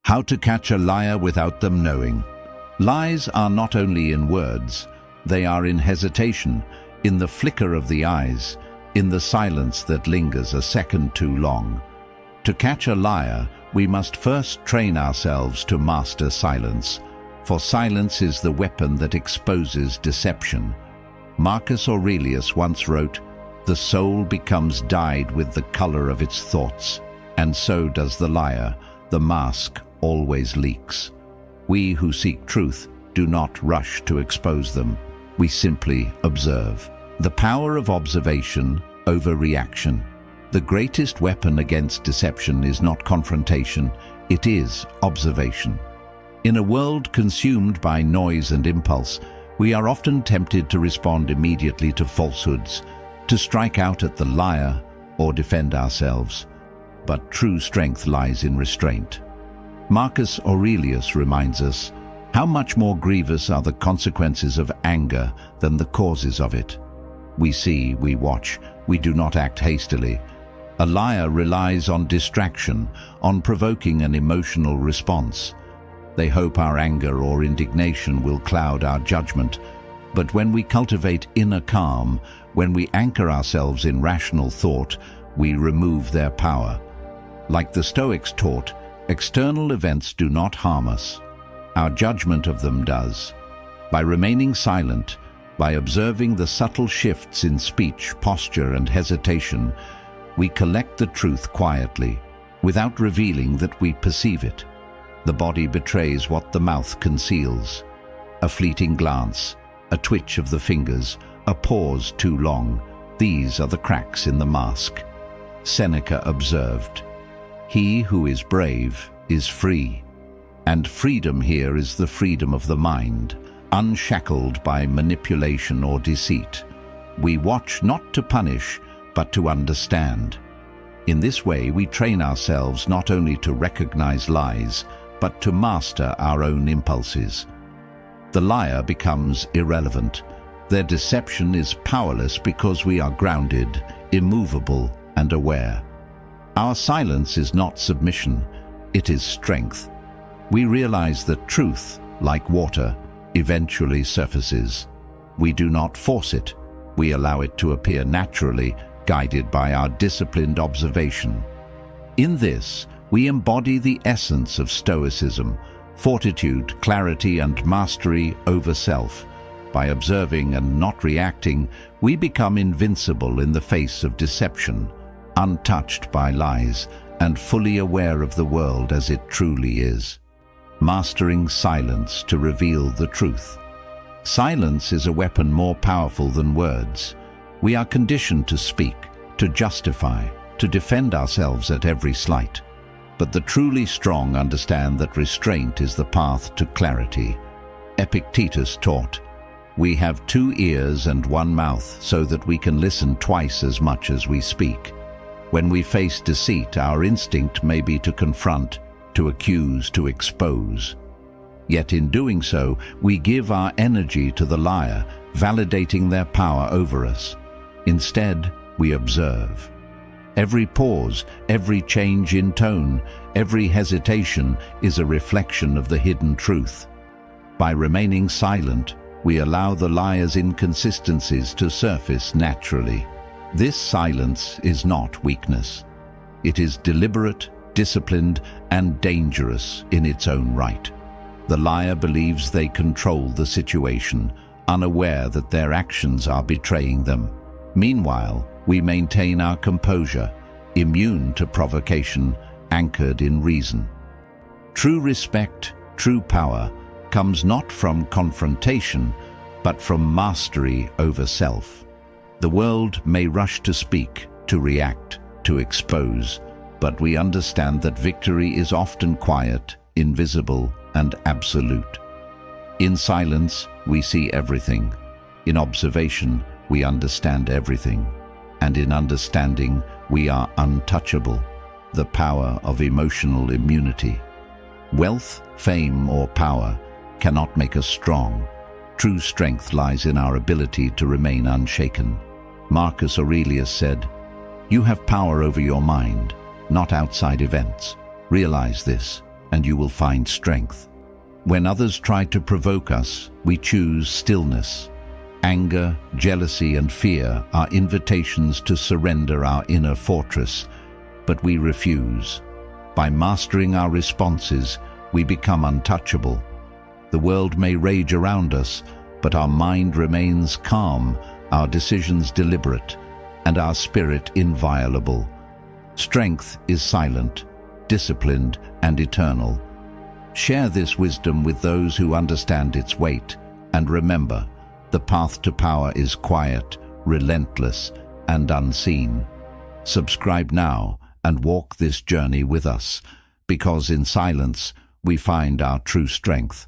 How to catch a liar without them knowing. Lies are not only in words, they are in hesitation, in the flicker of the eyes, in the silence that lingers a second too long. To catch a liar, we must first train ourselves to master silence, for silence is the weapon that exposes deception. Marcus Aurelius once wrote, "The soul becomes dyed with the color of its thoughts, and so does the liar. The mask always leaks." We who seek truth do not rush to expose them. We simply observe. The power of observation over reaction. The greatest weapon against deception is not confrontation, it is observation. In a world consumed by noise and impulse, we are often tempted to respond immediately to falsehoods, to strike out at the liar or defend ourselves. But true strength lies in restraint. Marcus Aurelius reminds us, how much more grievous are the consequences of anger than the causes of it. We see, we watch, we do not act hastily. A liar relies on distraction, on provoking an emotional response. They hope our anger or indignation will cloud our judgment. But when we cultivate inner calm, when we anchor ourselves in rational thought, we remove their power. Like the Stoics taught, external events do not harm us. Our judgment of them does. By remaining silent, by observing the subtle shifts in speech, posture, and hesitation, we collect the truth quietly, without revealing that we perceive it. The body betrays what the mouth conceals. A fleeting glance, a twitch of the fingers, a pause too long, these are the cracks in the mask. Seneca observed, "He who is brave is free." And freedom here is the freedom of the mind, unshackled by manipulation or deceit. We watch not to punish, but to understand. In this way, we train ourselves not only to recognize lies, but to master our own impulses. The liar becomes irrelevant. Their deception is powerless because we are grounded, immovable, and aware. Our silence is not submission, it is strength. We realize that truth, like water, eventually surfaces. We do not force it, we allow it to appear naturally, guided by our disciplined observation. In this, we embody the essence of Stoicism, fortitude, clarity, and mastery over self. By observing and not reacting, we become invincible in the face of deception, untouched by lies, and fully aware of the world as it truly is. Mastering silence to reveal the truth. Silence is a weapon more powerful than words. We are conditioned to speak, to justify, to defend ourselves at every slight. But the truly strong understand that restraint is the path to clarity. Epictetus taught, "We have 2 ears and 1 mouth so that we can listen twice as much as we speak." When we face deceit, our instinct may be to confront, to accuse, to expose. Yet in doing so, we give our energy to the liar, validating their power over us. Instead, we observe. Every pause, every change in tone, every hesitation is a reflection of the hidden truth. By remaining silent, we allow the liar's inconsistencies to surface naturally. This silence is not weakness. It is deliberate, disciplined, and dangerous in its own right. The liar believes they control the situation, unaware that their actions are betraying them. Meanwhile, we maintain our composure, immune to provocation, anchored in reason. True respect, true power, comes not from confrontation, but from mastery over self. The world may rush to speak, to react, to expose, but we understand that victory is often quiet, invisible, and absolute. In silence, we see everything. In observation, we understand everything. And in understanding, we are untouchable. The power of emotional immunity. Wealth, fame, or power cannot make us strong. True strength lies in our ability to remain unshaken. Marcus Aurelius said, "You have power over your mind, not outside events. Realize this, and you will find strength. When others try to provoke us, we choose stillness. Anger, jealousy, and fear are invitations to surrender our inner fortress, but we refuse. By mastering our responses, we become untouchable. The world may rage around us, but our mind remains calm, our decisions deliberate, and our spirit inviolable. Strength is silent, disciplined, and eternal. Share this wisdom with those who understand its weight, and remember, the path to power is quiet, relentless, and unseen. Subscribe now and walk this journey with us, because in silence we find our true strength.